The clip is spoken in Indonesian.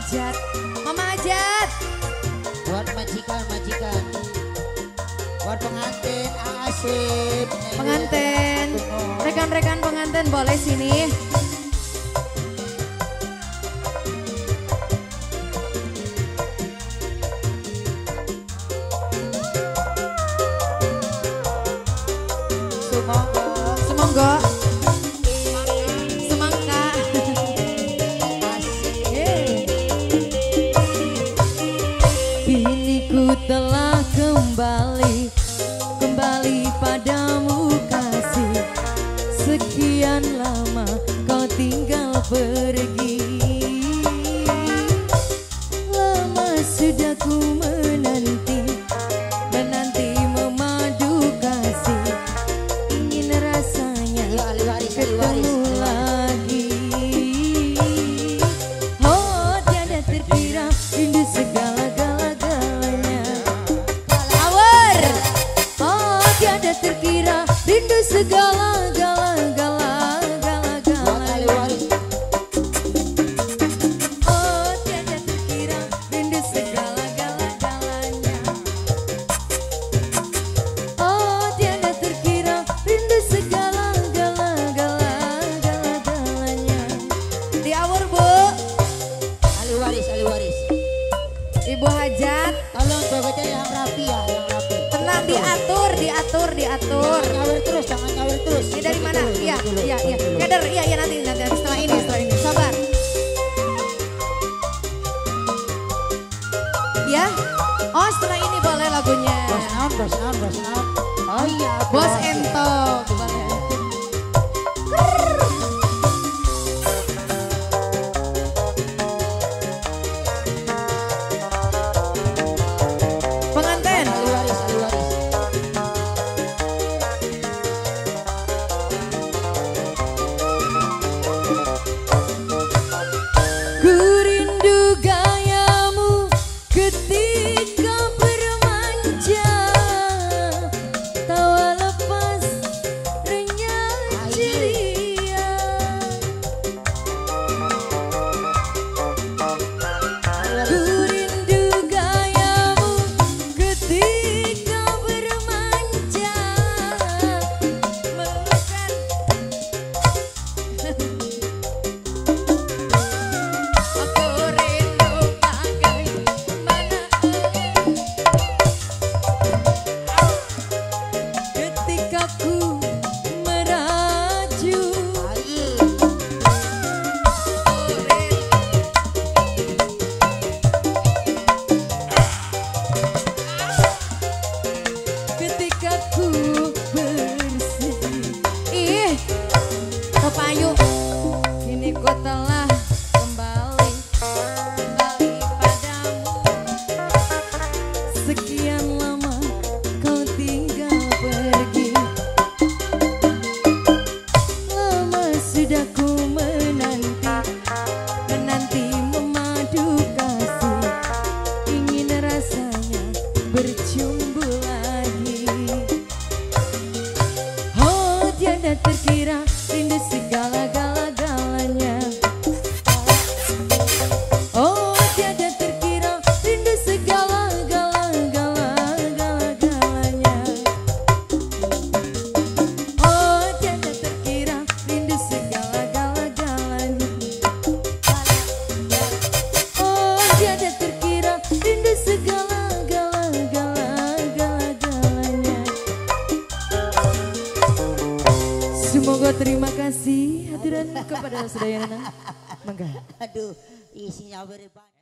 Ajat. Mama Ajat. Buat majikan. Buat pengantin Asif. Pengantin. Rekan-rekan pengantin boleh sini. Semonggo. Semangka. Kini ku telah kembali padamu kasih. Sekian lama kau tinggal pergi. Lama sudah ku menanti memadu kasih. Ingin rasanya ketemu lagi. Oh tiada terkira rindu segala-galanya. Power. Oh tiada terkira rindu segala-galanya. Oh tiada terkira rindu segala-galanya. Oh tiada terkira rindu segala-galanya. Diawur Bu. Ali waris. Ibu Hajat. Tolong bobotnya yang rapi ya, yang rapi. Tenang, diatur. Jangan nyawir terus. Ini dari mana? Iya. Keder, iya nanti setelah ini. Sabar. Ya. Oh setelah ini boleh lagunya. Bos naon. Oh iya. Bos Ento. Boleh. Pengantin. Ali waris. Ku rindu gayamu ketika bermanja, tawa lepas renyah ceria. Ku rindu gayamu ketika bermanja, melukan. Aku rindu bagaimana ketika ku meraju. Ketika ku bersedih. Ih, Kepayu. Kini ku telah kembali padamu. Sekian lama kau tinggal pergi. Lama sudah ku menanti memadu kasih. Ingin rasanya berjumpa lagi. Oh tiada terkira rindu segala-galanya. Oh tiada terkira rindu segala-galanya. Oh tiada terkira rindu segala-galanya. Oh tiada terkira rindu segala-galanya. Semoga terima kasih hadiran kepada saudara Nana. Mangga. Aduh, isinya berbanyak.